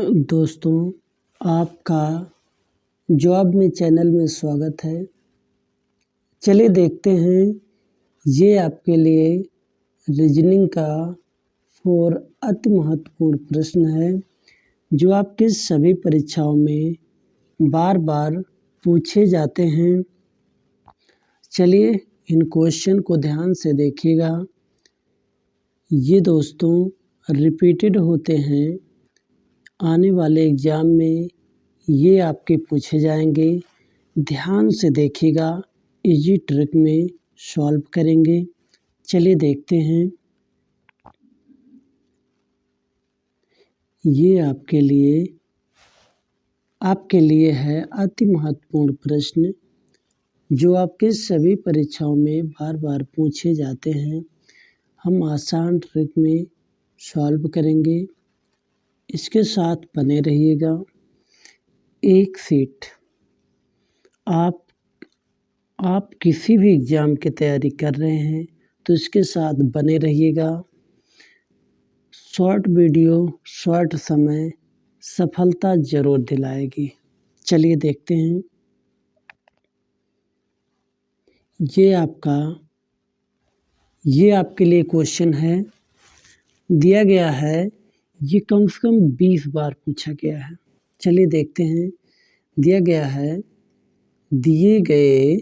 दोस्तों, आपका जॉब में चैनल में स्वागत है। चलिए देखते हैं, ये आपके लिए रीजनिंग का और अति महत्वपूर्ण प्रश्न है, जो आपकी सभी परीक्षाओं में बार-बार पूछे जाते हैं। चलिए इन क्वेश्चन को ध्यान से देखिएगा। ये दोस्तों रिपीटेड होते हैं। आने वाले एग्ज़ाम में ये आपके पूछे जाएंगे। ध्यान से देखिएगा, इजी ट्रिक में सॉल्व करेंगे। चलिए देखते हैं। ये आपके लिए है अति महत्वपूर्ण प्रश्न, जो आपके सभी परीक्षाओं में बार बार पूछे जाते हैं। हम आसान ट्रिक में सॉल्व करेंगे। इसके साथ बने रहिएगा। एक सीट आप किसी भी एग्ज़ाम की तैयारी कर रहे हैं तो इसके साथ बने रहिएगा। शॉर्ट वीडियो शॉर्ट समय सफलता ज़रूर दिलाएगी। चलिए देखते हैं। ये आपके लिए क्वेश्चन है, दिया गया है। ये कम से कम 20 बार पूछा गया है। चलिए देखते हैं। दिया गया है, दिए गए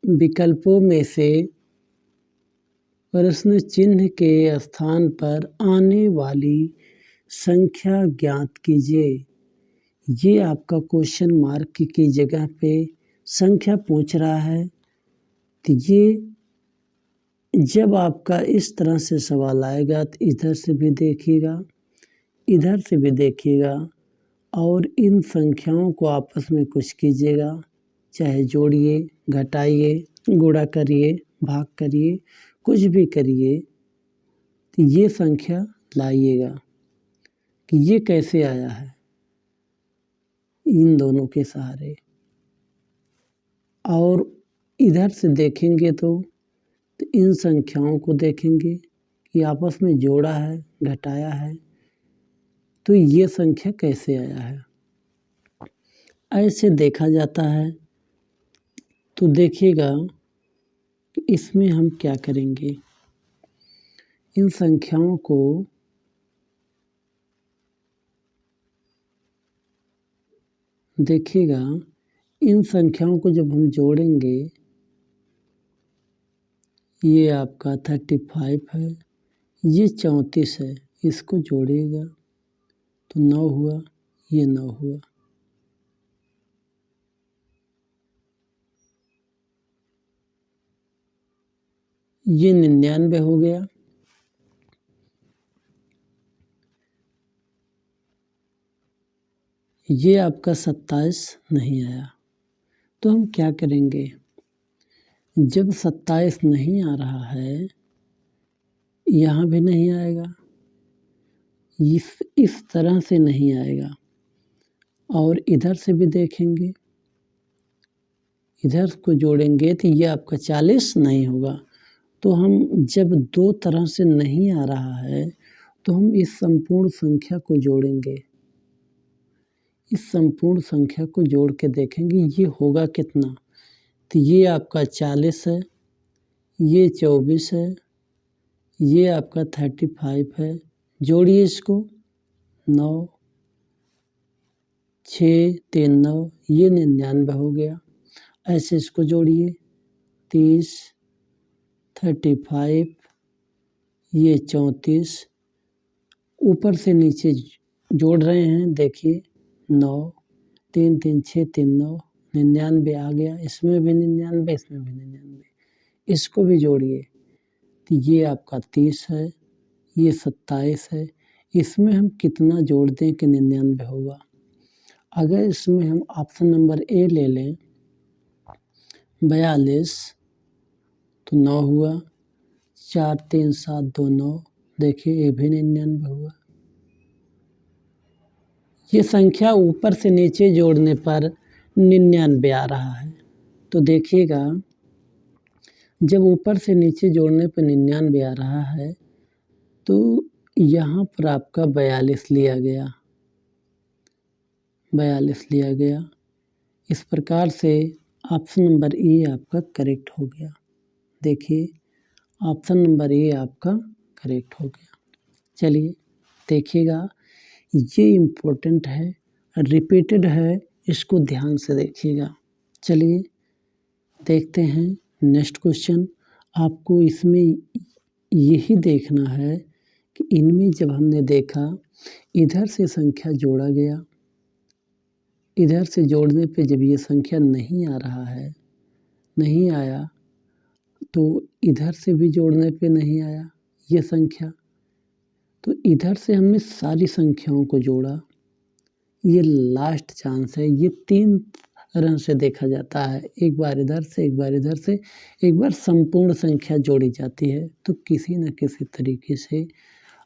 विकल्पों में से प्रश्न चिन्ह के स्थान पर आने वाली संख्या ज्ञात कीजिए। ये आपका क्वेश्चन मार्क की जगह पे संख्या पूछ रहा है। तो ये जब आपका इस तरह से सवाल आएगा तो इधर से भी देखिएगा, इधर से भी देखिएगा और इन संख्याओं को आपस में कुछ कीजिएगा, चाहे जोड़िए, घटाइए, गुणा करिए, भाग करिए, कुछ भी करिए, तो ये संख्या लाइएगा कि ये कैसे आया है इन दोनों के सहारे। और इधर से देखेंगे तो इन संख्याओं को देखेंगे कि आपस में जोड़ा है, घटाया है, तो ये संख्या कैसे आया है। ऐसे देखा जाता है। तो देखिएगा कि इसमें हम क्या करेंगे। इन संख्याओं को देखिएगा, इन संख्याओं को जब हम जोड़ेंगे, ये आपका 35 है, ये 34 है, इसको जोड़िएगा तो 9 हुआ, ये 9 हुआ। ये 99 हो गया। ये आपका 27 नहीं आया। तो हम क्या करेंगे, जब 27 नहीं आ रहा है, यहाँ भी नहीं आएगा, इस तरह से नहीं आएगा, और इधर से भी देखेंगे, इधर को जोड़ेंगे तो ये आपका 40 नहीं होगा। तो हम जब दो तरह से नहीं आ रहा है तो हम इस संपूर्ण संख्या को जोड़ेंगे। इस संपूर्ण संख्या को जोड़ के देखेंगे ये होगा कितना। तो ये आपका 40 है, ये 24 है, ये आपका 35 है। जोड़िए इसको, 9 6 3 9, ये 99 हो गया। ऐसे इसको जोड़िए, 30 35, ये 34, ऊपर से नीचे जोड़ रहे हैं। देखिए 9 3 3 6 3 9, 99 आ गया। इसमें भी 99, इसमें भी 99, इसको भी जोड़िए तो ये आपका 30 है, ये 27 है। इसमें हम कितना जोड़ दें कि 99 होगा। अगर इसमें हम ऑप्शन नंबर ए ले लें, 42, तो 9 हुआ। 4 3 7 2 9, देखिए ये भी 99 हुआ। ये संख्या ऊपर से नीचे जोड़ने पर 99 आ रहा है। तो देखिएगा, जब ऊपर से नीचे जोड़ने पर 99 आ रहा है तो यहाँ पर आपका 42 लिया गया। 42 लिया गया। इस प्रकार से ऑप्शन नंबर ए आपका करेक्ट हो गया। देखिए ऑप्शन नंबर ए आपका करेक्ट हो गया। चलिए देखिएगा, ये इम्पोर्टेंट है, रिपीटेड है, इसको ध्यान से देखिएगा। चलिए देखते हैं नेक्स्ट क्वेश्चन। आपको इसमें यही देखना है कि इनमें जब हमने देखा इधर से संख्या जोड़ा गया, इधर से जोड़ने पे जब ये संख्या नहीं आ रहा है, नहीं आया, तो इधर से भी जोड़ने पे नहीं आया ये संख्या, तो इधर से हमने सारी संख्याओं को जोड़ा। ये लास्ट चांस है। ये 3 तरह से देखा जाता है, एक बार इधर से, एक बार इधर से, एक बार संपूर्ण संख्या जोड़ी जाती है, तो किसी न किसी तरीके से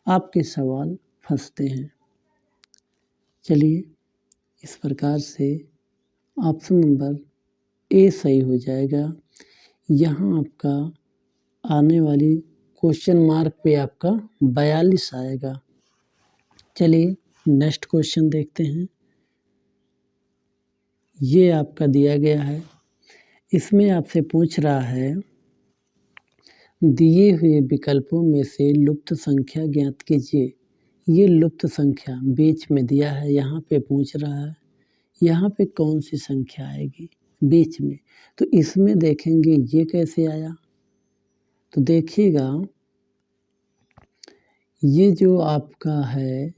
आपके सवाल फंसते हैं। चलिए इस प्रकार से ऑप्शन नंबर ए सही हो जाएगा। यहाँ आपका आने वाली क्वेश्चन मार्क पे आपका 42 आएगा। चलिए नेक्स्ट क्वेश्चन देखते हैं। ये आपका दिया गया है, इसमें आपसे पूछ रहा है दिए हुए विकल्पों में से लुप्त संख्या ज्ञात कीजिए। ये लुप्त संख्या बीच में दिया है, यहाँ पे पूछ रहा है यहाँ पे कौन सी संख्या आएगी बीच में, तो इसमें देखेंगे ये कैसे आया। तो देखिएगा ये जो आपका है,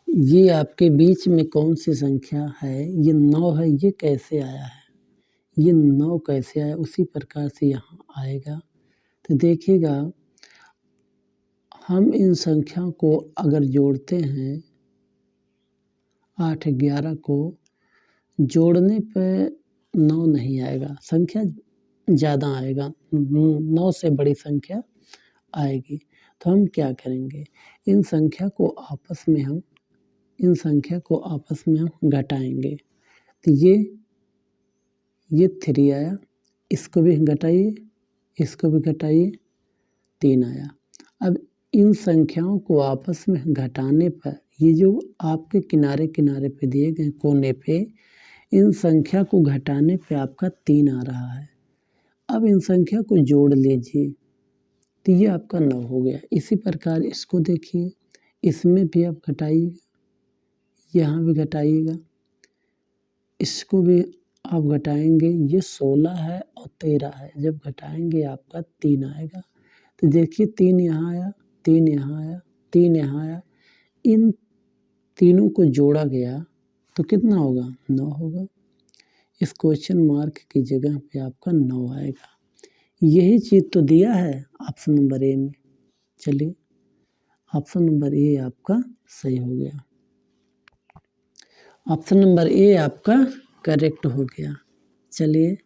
ये आपके बीच में कौन सी संख्या है, ये 9 है, ये कैसे आया है, ये 9 कैसे आया, उसी प्रकार से यहाँ आएगा। तो देखिएगा हम इन संख्या को अगर जोड़ते हैं 8 11 को जोड़ने पे 9 नहीं आएगा, संख्या ज़्यादा आएगा, 9 से बड़ी संख्या आएगी। तो हम क्या करेंगे, इन संख्या को आपस में हम घटाएंगे। तो ये 3 आया, इसको भी घटाइए, इसको भी घटाइए, 3 आया। अब इन संख्याओं को आपस में घटाने पर ये जो आपके किनारे किनारे पे दिए गए कोने पे, इन संख्या को घटाने पे आपका 3 आ रहा है। अब इन संख्या को जोड़ लीजिए तो ये आपका 9 हो गया। इसी प्रकार इसको देखिए, इसमें भी आप घटाइएगा, यहाँ भी घटाइएगा, इसको भी आप घटाएंगे, ये 16 है और 13 है, जब घटाएंगे आपका 3 आएगा। तो देखिए 3 यहाँ आया, 3 यहाँ आया, 3 यहाँ आया, इन तीनों को जोड़ा गया तो कितना होगा, 9 होगा। इस क्वेश्चन मार्क की जगह पे आपका 9 आएगा। यही चीज़ तो दिया है ऑप्शन नंबर ए में। चलिए ऑप्शन नंबर ए आपका सही हो गया, ऑप्शन नंबर ए आपका करेक्ट हो गया। चलिए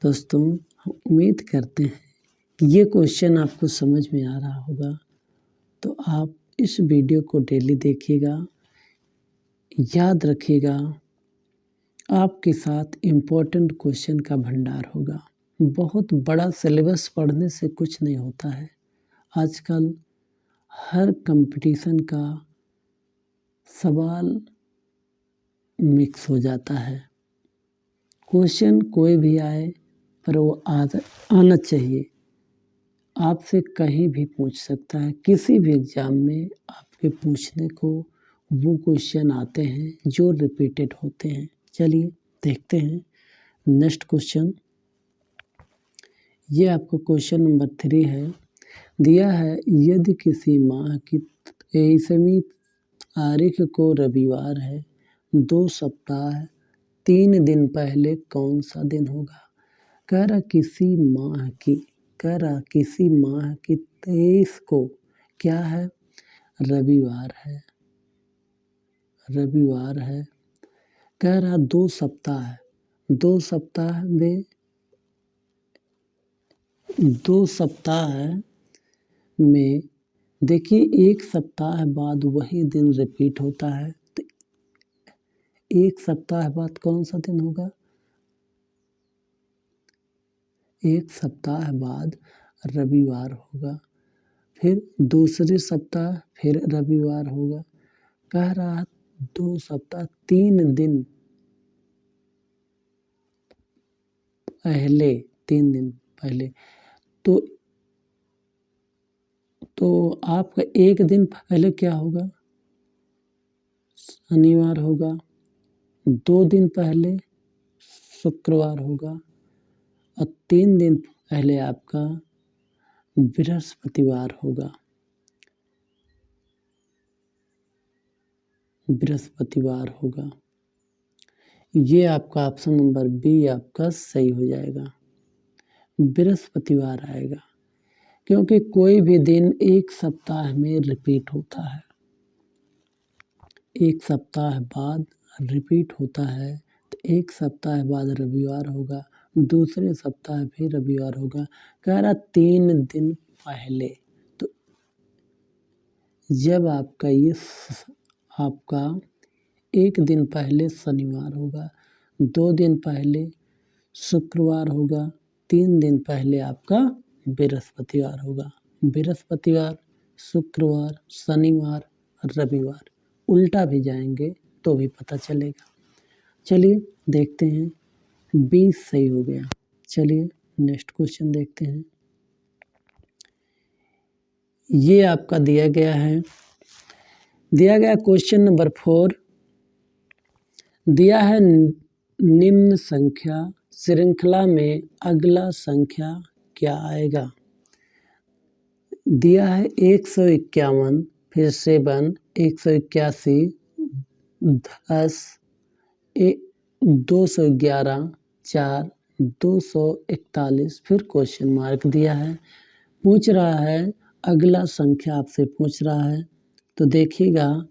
दोस्तों, उम्मीद करते हैं कि ये क्वेश्चन आपको समझ में आ रहा होगा। तो आप इस वीडियो को डेली देखिएगा, याद रखिएगा, आपके साथ इम्पोर्टेंट क्वेश्चन का भंडार होगा। बहुत बड़ा सिलेबस पढ़ने से कुछ नहीं होता है। आजकल हर कंपटीशन का सवाल मिक्स हो जाता है। क्वेश्चन कोई भी आए पर वो आना चाहिए। आपसे कहीं भी पूछ सकता है, किसी भी एग्ज़ाम में आपके पूछने को वो क्वेश्चन आते हैं जो रिपीटेड होते हैं। चलिए देखते हैं नेक्स्ट क्वेश्चन। ये आपको क्वेश्चन नंबर 3 है। दिया है यदि किसी माह की 23वीं तारीख को रविवार है, 2 सप्ताह 3 दिन पहले कौन सा दिन होगा। कह रहा किसी माह की 23 को क्या है, रविवार है, कह रहा 2 सप्ताह है, 2 सप्ताह में 2 सप्ताह में देखिए 1 सप्ताह बाद वही दिन रिपीट होता है, तो 1 सप्ताह बाद कौन सा दिन होगा, 1 सप्ताह बाद रविवार होगा। फिर दूसरे सप्ताह फिर रविवार होगा। कह रहा 2 सप्ताह 3 दिन पहले, 3 दिन पहले, तो आपका 1 दिन पहले क्या होगा? शनिवार होगा। 2 दिन पहले शुक्रवार होगा और 3 दिन पहले आपका बृहस्पतिवार होगा। बृहस्पतिवार होगा। ये आपका ऑप्शन नंबर बी आपका सही हो जाएगा। बृहस्पतिवार आएगा, क्योंकि कोई भी दिन एक सप्ताह में रिपीट होता है। एक सप्ताह बाद रिपीट होता है, तो एक सप्ताह बाद रविवार होगा, दूसरे सप्ताह भी रविवार होगा। कह रहा 3 दिन पहले, तो जब आपका ये आपका 1 दिन पहले शनिवार होगा, 2 दिन पहले शुक्रवार होगा, 3 दिन पहले आपका बृहस्पतिवार होगा। बृहस्पतिवार, शुक्रवार, शनिवार, रविवार, उल्टा भी जाएंगे तो भी पता चलेगा। चलिए देखते हैं, 20 सही हो गया। चलिए नेक्स्ट क्वेश्चन देखते हैं। ये आपका दिया गया है, दिया गया क्वेश्चन नंबर 4 दिया है, निम्न संख्या श्रृंखला में अगला संख्या क्या आएगा? दिया है 151, फिर 7, 181, 10, 211, 4, 241, फिर क्वेश्चन मार्क दिया है। पूछ रहा है अगला संख्या आपसे पूछ रहा है, तो देखिएगा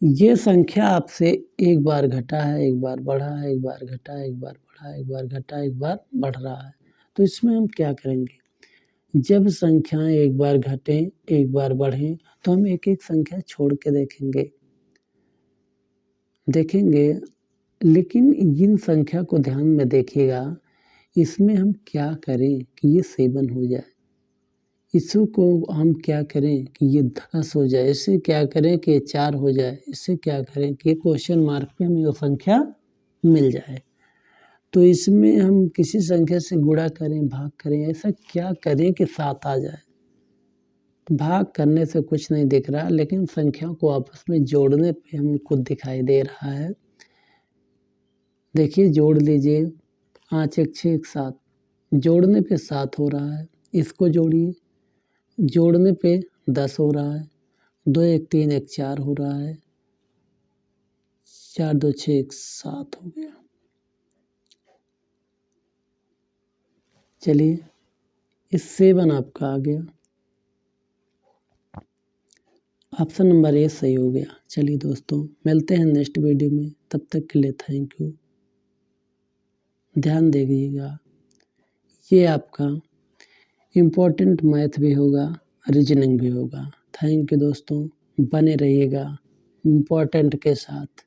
ये संख्या आपसे एक बार घटा है, एक बार बढ़ा है, एक बार घटा है, एक बार बढ़ा है, एक बार घटा है, एक बार बढ़ रहा है। तो इसमें हम क्या करेंगे? जब संख्याएं एक बार घटें, एक बार बढ़ें, तो हम एक एक संख्या छोड़ के देखेंगे। लेकिन इन संख्या को ध्यान में देखिएगा, इसमें हम क्या करें कि ये 7 हो जाए, इसको हम क्या करें कि ये 10 हो जाए, इससे क्या करें कि ये 4 हो जाए, इससे क्या करें कि क्वेश्चन मार्क पे हमें वो संख्या मिल जाए। तो इसमें हम किसी संख्या से गुणा करें, भाग करें, ऐसा क्या करें कि 7 आ जाए। भाग करने से कुछ नहीं दिख रहा, लेकिन संख्या को आपस में जोड़ने पे हमें कुछ दिखाई दे रहा है। देखिए जोड़ लीजिए, 5 1 6 1 7, जोड़ने पे 7 हो रहा है। इसको जोड़िए, जोड़ने पे 10 हो रहा है। 2 1 3 1 4 हो रहा है। 4 2 6 1 7 हो गया। चलिए इस 7 आपका आ गया, ऑप्शन नंबर ए सही हो गया। चलिए दोस्तों मिलते हैं नेक्स्ट वीडियो में, तब तक के लिए थैंक यू। ध्यान दीजिएगा, ये आपका इम्पोर्टेंट मैथ भी होगा, रीजनिंग भी होगा। थैंक यू दोस्तों, बने रहिएगा इम्पोर्टेंट के साथ।